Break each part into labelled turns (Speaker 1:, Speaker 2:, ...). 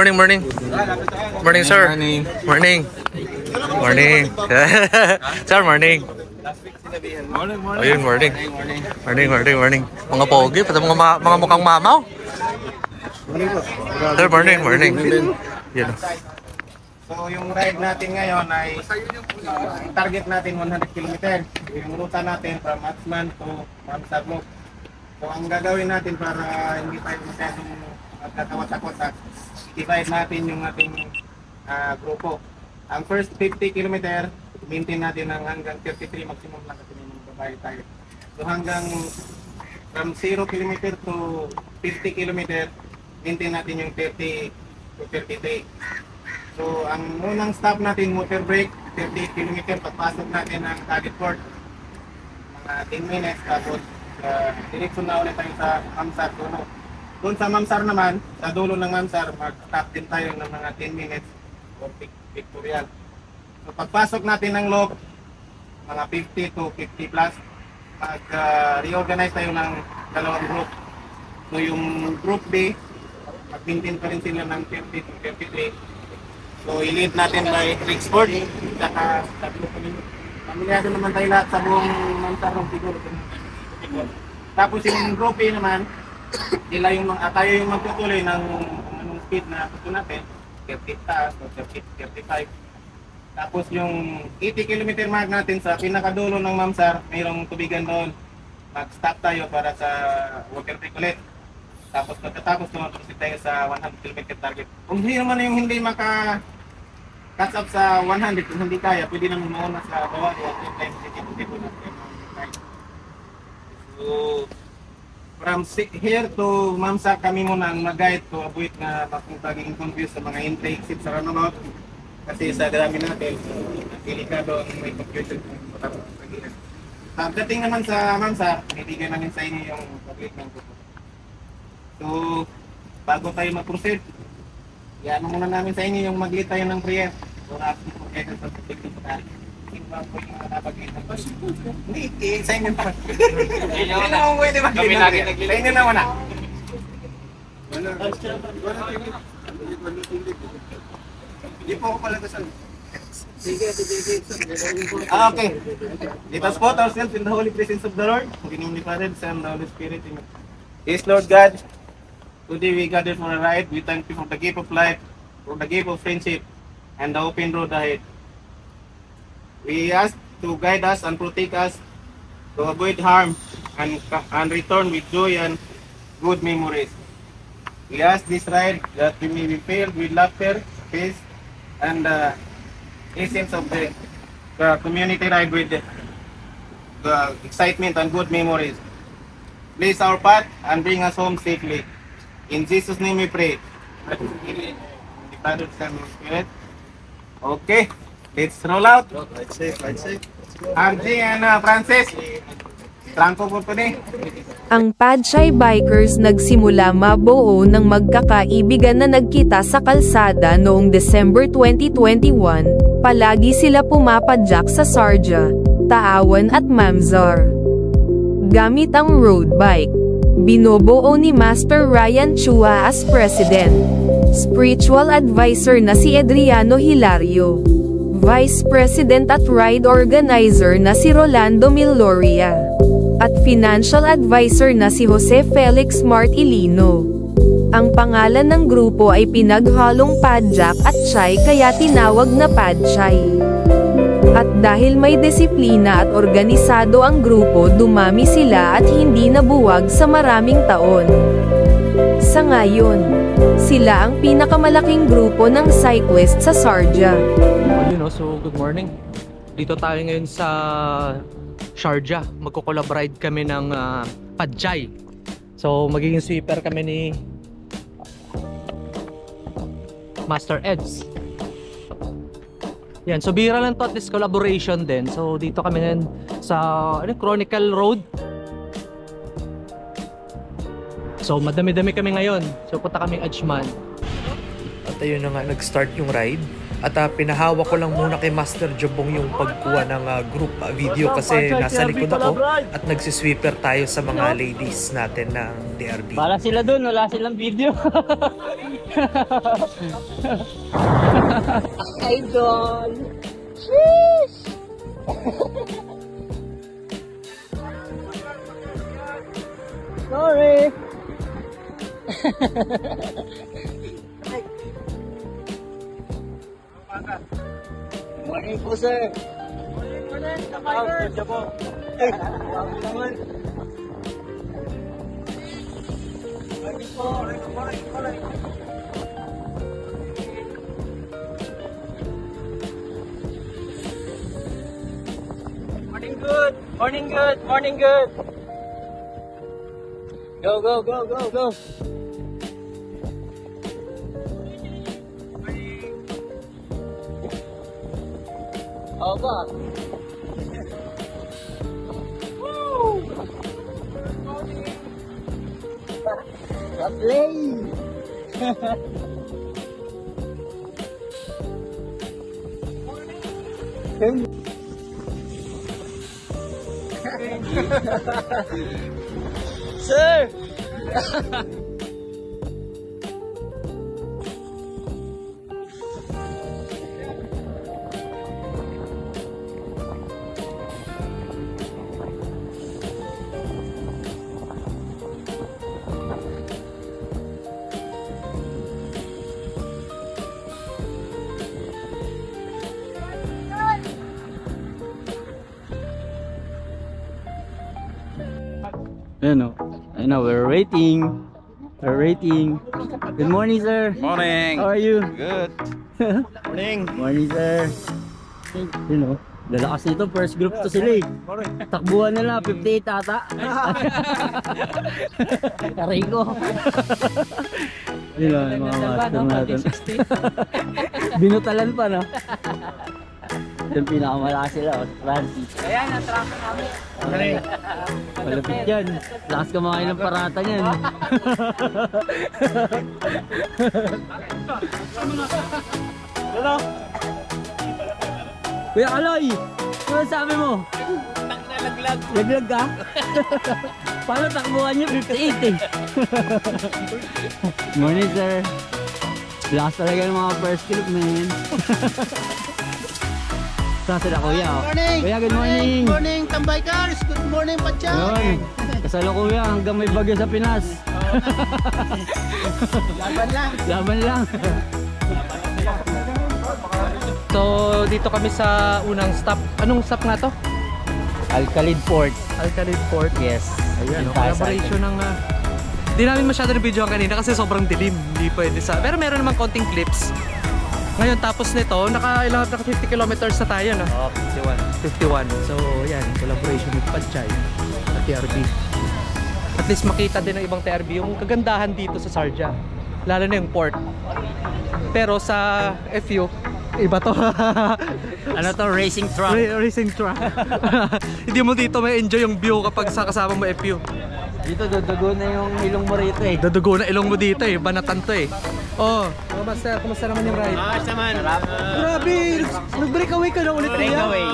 Speaker 1: morning, morning. Morning, sir.
Speaker 2: Morning.
Speaker 1: Morning. Morning. Sir, morning. Ayun, morning. Morning. Mga pogi, pati mga mukhang mamaw. Sir, morning. Yan.
Speaker 3: So yung ride natin ngayon ay target natin 100 km. Yung ruta natin from Atsman to Mamsagmok. So ang gagawin natin para hindi tayo masyadong magkakawat-akot, i-divide natin yung ating grupo. Ang first 50 km, maintain natin hanggang 33 maximum lang kasi may babae tayo. So hanggang from 0 km to 50 km, maintain natin yung 30 to 33. So ang unang stop natin, motor brake, 30 km, pagpasok natin ang target port. Mga 10 minutes, tapos direksyon na ulit tayo sa Mamsar. Doon sa Mamsar naman, sa dulo ng Mamsar, mag-stop din tayo ng mga 10 minutes for pictorial. So pagpasok natin ng loob, mga 50 to 50 plus, mag-reorganize tayo ng dalawang group. So yung group B, mag-maintain pa rin sila ng 50 to 53. So i-lead natin by Ricksport, saka pamilyado naman tayo lahat sa buong Mamsar ng siguro. Tapos yung group A naman, tayo yung magtutuloy ng speed na gusto natin, 30 taas o 35. Tapos yung 80 km mark natin sa pinakadulo ng Mamsar, mayroong tubigan doon. Mag-stop tayo para sa water break ulit. Tapos pagkatapos tumaproceed tayo sa 100 km target. Kung hindi naman yung hindi catch up sa 100, kung hindi kaya, pwede nang mauna sa bawah. So, from here to Mamsar kami muna ang mag-guide to avoid na maging confused sa mga intake exit sa runabout. Kasi sa dami natin, delikado ang may confusion kung matapos sa gilan. Pagdating naman sa Mamsar, ibigay namin sa inyo yung pag-lead ng grupo. So, bago tayo mag-proceed, iano muna namin sa inyo yung mag-lead tayo ng prayer. So, natin po kayo sa technique na iba po yung mga napag-lead ng prayer. Hindi, sa inyo naman. Hindi naman pwede mag-lead ng prayer. Sa inyo naman na. Hindi po ako palagasan. Sige. Okay. Let us put ourselves in the holy presence of the Lord. In the name of the Father, the Son, and the Holy Spirit. Amen. Yes, Lord God, today we gathered for a ride. We thank you for the gift of life, for the gift of friendship, and the open road ahead. We ask to guide us and protect us, to avoid harm, and return with joy and good memories. We ask this ride that we may be filled with laughter, peace, and essence of the community ride with the excitement and good memories. Bless our path and bring us home safely. In Jesus' name we pray. In the Father, Son, and Spirit. Okay, let's roll out.
Speaker 2: Right safe.
Speaker 3: RJ and Francis. Franco po ito ni.
Speaker 4: Ang Padjay Bikers nagsimula mabuo ng magkakaibigan na nagkita sa kalsada noong December 2021, palagi sila pumapadyak sa Sarja, Taawan at Mamsar. Gamit ang road bike, binubuo ni Master Ryan Chua as President. Spiritual advisor na si Adriano Hilario. Vice President at Ride Organizer na si Rolando Miloria. At Financial Advisor na si Jose Felix Mart Ilino. Ang pangalan ng grupo ay pinaghalong Padjak at Chay kaya tinawag na Padchay. At dahil may disiplina at organisado ang grupo, dumami sila at hindi nabuwag sa maraming taon. Sa ngayon, sila ang pinakamalaking grupo ng cyclist sa Sarja.
Speaker 1: So good morning. Dito tayo ngayon sa Sharjah. Magko-collaborate kami ng Padjay. So magiging sweeper kami ni Master Eds. Yan, so bihira lang to at this collaboration din. So dito kami ngayon sa Chronicle Road. So madami-dami kami ngayon. So punta kami Ajman.
Speaker 5: At ayun na nga, nag-start yung ride.
Speaker 1: At pinahawak ko lang muna kay Master Jobong yung pagkuha ng group video kasi nasa likod ako at nagsisweeper tayo sa mga ladies natin ng DRB.
Speaker 2: Para sila dun, wala silang video. Idol! Sheesh! Sorry! Morning po, sir. Morning, morning. Eh, naman. Morning po. Morning good. Morning good. Morning good. Go, go, go, go, go. Aba. Woo! Play. Sir. I know, we're waiting. We're waiting. Good morning, sir.
Speaker 5: Morning.
Speaker 2: How are you?
Speaker 5: Good.
Speaker 3: Morning.
Speaker 2: Morning, sir. You know, lalakas nito, first group to sila eh. Takbuhan nila, 58 ata. Aray ko. Yun lang, mga master natin. Binutalan pa, no? Yung pinakamalakas sila, Francis.
Speaker 6: Ayan, na-track namin.
Speaker 2: Malapit yan. Lakas kumain ng parata niyan.
Speaker 3: Hello?
Speaker 2: Kuya Aloy! Ano sabi mo?
Speaker 6: Nalaglag.
Speaker 2: Laglag ka? Paano takbuhan niyo? 58 eh. Morning, sir. Lakas talaga ng mga first group, man. Saan sila, kuya?
Speaker 6: Morning.
Speaker 2: Kuya, good morning.
Speaker 6: Good morning, Tambaykars. Good morning, Pachay.
Speaker 2: Yun. Kasalo kuya hanggang may bagyo sa Pinas.
Speaker 6: Laban lang.
Speaker 2: Laban lang.
Speaker 1: So dito kami sa unang stop. Anong stop nga to?
Speaker 2: Alcalid Port.
Speaker 1: Alcalid Port.
Speaker 2: Yes.
Speaker 1: Ayan,
Speaker 2: Yung tayo sa
Speaker 1: collaboration ng di namin masyado na video kanina kasi sobrang dilim. Hindi pwede sa. Pero meron naman konting clips. Ngayon tapos nito, naka 50 kilometers na tayo, no?
Speaker 2: Oh,
Speaker 1: 51. So, yan, collaboration with Pachay at TRB. At least makita din ng ibang TRB yung kagandahan dito sa Sharjah. Lalo na yung port. Pero sa FU, iba to.
Speaker 2: Ano to? Racing truck.
Speaker 1: Racing truck. Hindi mo dito may enjoy yung view kapag sa kasama mo FU.
Speaker 2: Dito dudugo na yung ilong mo rito eh.
Speaker 1: Dadugo na ilong mo dito eh, banatan to eh. Oh, mga master, kumusta naman yung ride?
Speaker 6: Ayos naman.
Speaker 1: Grabe, nag-break away ka na ulit
Speaker 6: Break
Speaker 1: kuya.
Speaker 6: away.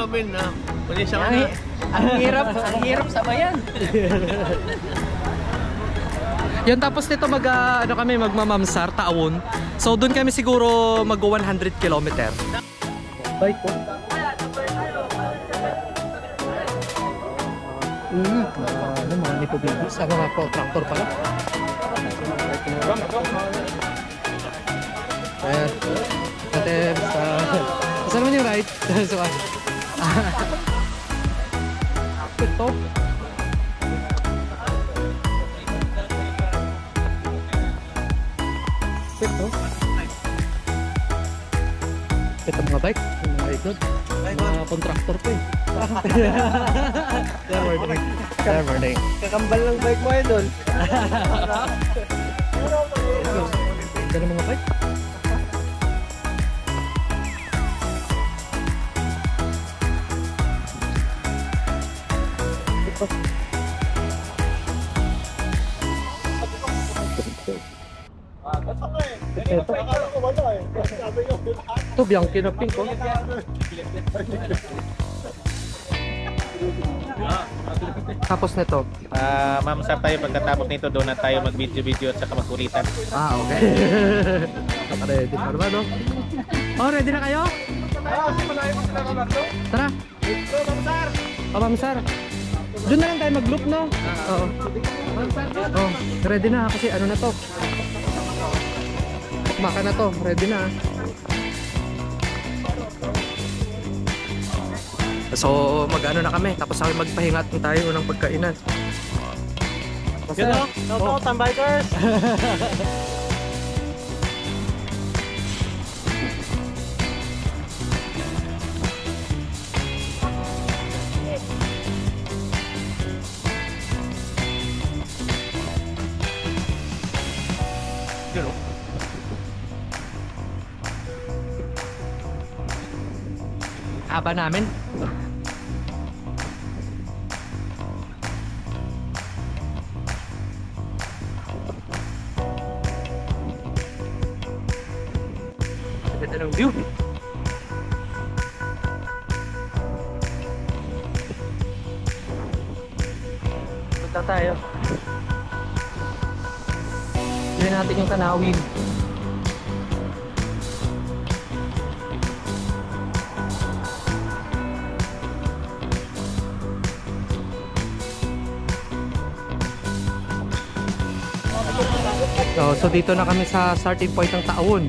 Speaker 6: Pwede siya ka na. Ang hirap sabayan.
Speaker 1: Yan tapos nito ano kami magmamamsar taon. So doon kami siguro mag 100 kilometer. Bike ko. Ano mga nito bibis? Mga tractor pala. Ayan. Ate, saan naman yung ride? So, ito. Ito mga bike, mga ikot, mga contractor to eh. Good morning.
Speaker 2: Kakambal ng bike mo yun doon.
Speaker 1: Ito na mga bike. Ito. Ito, Bianchi na pink, oh. Tapos nito.
Speaker 3: Ma'am, sa tayo pagkatapos nito, doon na tayo mag-video-video at saka magkulitan.
Speaker 1: Okay. Ready pa naman, no? Oh, ready na kayo? Tara. Oh, Ma'am Sar. Doon na lang tayo mag-loop, no? Oo. Oh, ready na kasi ano na to. Maka na to, ready na. So, mag-ano na kami, tapos kami magpahinga tayo ng pagkainan.
Speaker 3: Yun o, no, tambikers!
Speaker 1: Haba namin. Ganda ng view. Punta tayo. Tignan natin yung tanawin. So dito na kami sa starting point ng Taon.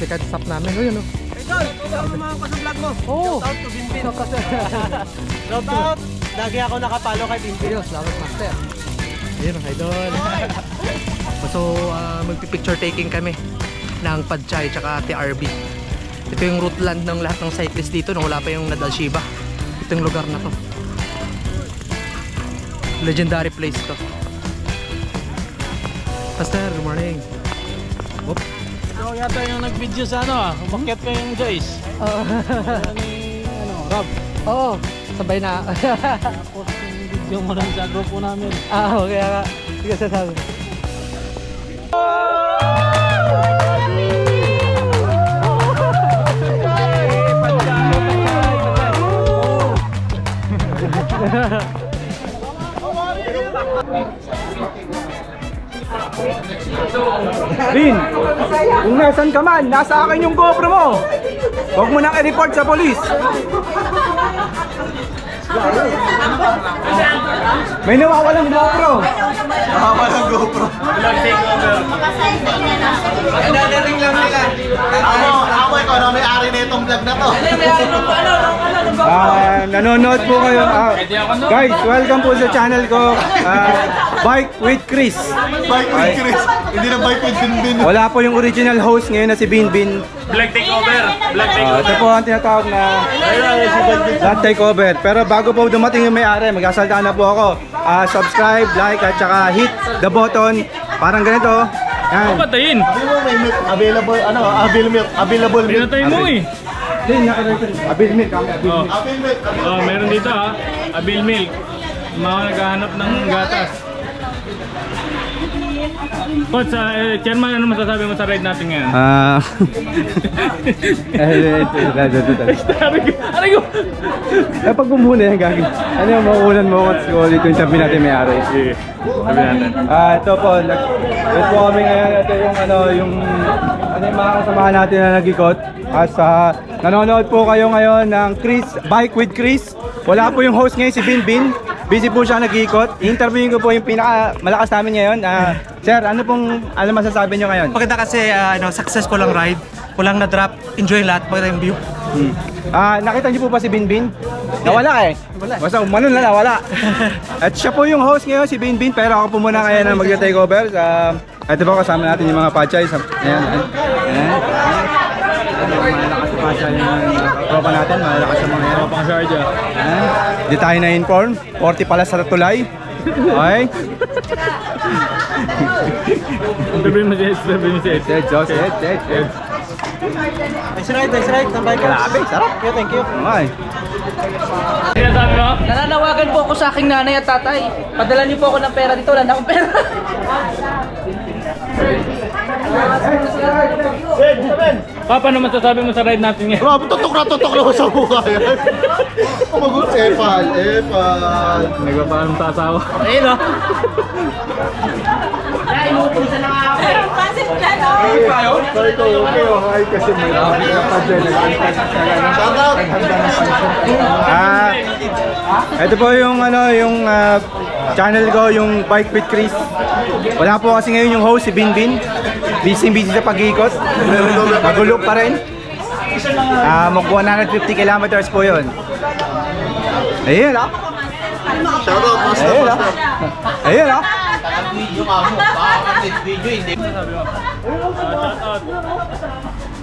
Speaker 1: Second stop namin. O yun o.
Speaker 3: Idol, ikaw mga ka sa vlog mo.
Speaker 1: Oo.
Speaker 3: Shout out to Binbin. Shout out. Lagi ako nakapalo kay Binbin.
Speaker 1: Video, salamat master. Ayun o, idol. So magpipicture taking kami ng Padchay tsaka TRB. Ito yung route land ng lahat ng cyclist dito nung wala pa yung Nadal Shiba. Ito yung lugar na to. Legendary place to. Master, good morning. Oop.
Speaker 6: Ikaw yata yung nag-video sa umakyat ko yung Joyce. Rob.
Speaker 1: Oo, sabay na.
Speaker 6: Tapos yung video mo lang sa grupo namin.
Speaker 1: Okay nga. Sige, sasabi.
Speaker 5: Bin, kung nasan ka man, nasa akin yung GoPro mo. Huwag mo nang i-report sa polis. May nawawalang GoPro.
Speaker 3: Walang GoPro. Nadaring lang nila. Ako ikaw na may-ari na itong vlog na to.
Speaker 5: Nanonood po kayo. Guys, welcome po sa channel ko. Bike with Chris.
Speaker 3: Bike with Chris. Hindi na bike with Binbin.
Speaker 5: Wala po yung original host ngayon na si Binbin.
Speaker 6: Black takeover. Black
Speaker 5: Ito po ang tinatawag na Black Takeover. Pero bago po dumating yung may-ari, magsasalita na po ako. Subscribe, like, at saka hit the button. Parang ganito. Yan.
Speaker 6: Patayin.
Speaker 3: Available, available milk.
Speaker 6: Pinatayin mo eh.
Speaker 5: Abil milk.
Speaker 6: Meron dito Abil Milk. Mga naghahanap ng gatas. Coach, chairman, ano masasabi mo sa ride natin ngayon? Aray ko!
Speaker 5: Pag bumuna yan, gagi. Ano yung mauulan mo kung ulit yung sabi natin may-ari?
Speaker 6: Sige, sabi natin.
Speaker 5: Ito po, ito po kami ngayon. Ito yung mga kasamahan natin na nag-ikot. Nanonood po kayo ngayon ng Bike with Chris. Wala po yung host ngayon, si Binbin. Busy po siya nag-iikot. I-interviewin ko po yung pinaka-malakas namin ngayon. Sir, ano masasabi nyo ngayon?
Speaker 1: Maganda kasi successful ang ride. Walang na-drop. Enjoy lahat. Maganda yung view.
Speaker 5: Nakita niyo po ba si Binbin? Nawala eh. Basta umanon na nawala. At siya po yung host ngayon, si Binbin. Pero ako po muna kaya na mag-takeover. Ito po kasama natin yung mga Padchay. Ayan. Malakas sa Padchay yung tropa natin. Malakas sa mga yan.
Speaker 6: Pang Sharjah.
Speaker 5: Di tayo na-inform. 40 pala sa tulay. Okay?
Speaker 6: Sabihin mo si Ed.
Speaker 5: Ed.
Speaker 3: Nice ride, tambikers.
Speaker 5: Grabe, sarap.
Speaker 3: Thank you.
Speaker 5: Okay.
Speaker 6: Sinasabi mo?
Speaker 7: Nananawagan po ako sa aking nanay at tatay. Padala niyo po ako ng pera dito. Wala na akong pera.
Speaker 3: Ed,
Speaker 6: Papa, ano masasabi mo sa ride natin ngayon?
Speaker 3: Grabe, tutok na sa mukha yan. Kumagot, Epal.
Speaker 6: Nagpapaano tasawa.
Speaker 7: Ayun o.
Speaker 5: Sorry ko, okay, okay, kasi may pa dyan. Ito po yung channel ko, yung Bike with Chris. Wala po kasi ngayon yung host, si Binbin. Busy sa pag-iikot. Magulo pa rin. Mag 150 kilometers po yun. Ayun ah.
Speaker 3: Shoutout, Master.
Speaker 5: Ayun ah. Ayun ah.
Speaker 6: Shoutout.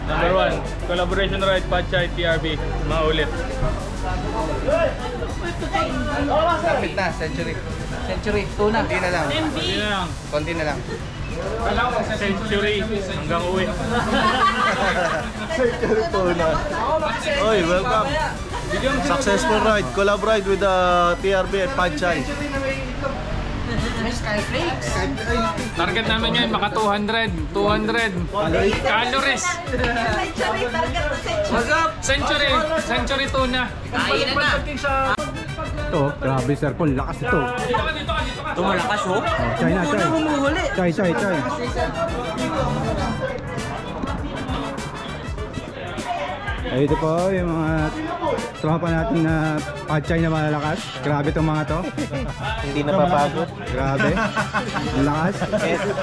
Speaker 6: Number 1, collaboration ride Pachay TRB. Maulit.
Speaker 1: Kapit na, century. Century, tuna.
Speaker 3: Konti na lang.
Speaker 6: Hindi na lang.
Speaker 3: Konti na lang.
Speaker 6: Century hanggang uwi.
Speaker 3: Oy, welcome. Successful ride. Collab ride with TRB at Pachay.
Speaker 6: Target namin ngayon maka 200 calories. Century tuna.
Speaker 5: Ito, grabe sir, kung lakas ito.
Speaker 7: Ito malakas oh.
Speaker 5: Chay na, chay. Chay. Ay, ito po yung mga tropa natin na Pachay na malalakas. Grabe itong mga to.
Speaker 3: Hindi napapagod.
Speaker 5: Grabe. Ang lakas.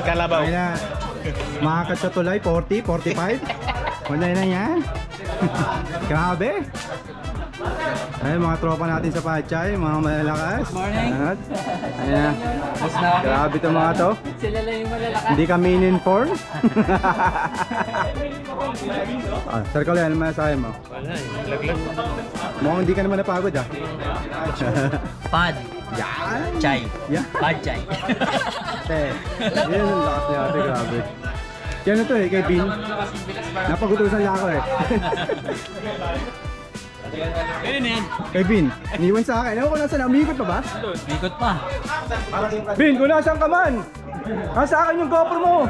Speaker 3: Kalabaw.
Speaker 5: Ay na. Makakat sa tulay, 40, 45. Wala na yan. Grabe. Ay, mga tropa natin sa Pachay, mga malalakas.
Speaker 7: Morning.
Speaker 5: Ayan. Grabe itong mga to.
Speaker 7: Sila lang yung malalakas.
Speaker 5: Hindi kami in-inform. Sir Colin, ano masasabi mo?
Speaker 6: Wala laglag.
Speaker 5: Mukhang hindi ka naman napagod ah.
Speaker 7: Pad.
Speaker 5: Yan!
Speaker 7: Chay.
Speaker 5: Yan!
Speaker 7: Pachay.
Speaker 5: Yan ang lakas niya ate, grabe. Yan ito eh, kay Bin. Napagutusan niya ako eh. Kay Bin, iniwan sa akin. Ewan ko nasa na, umikot pa ba?
Speaker 7: Ikot pa.
Speaker 5: Bin, kung nasan ka man! Nasa akin yung GoPro mo!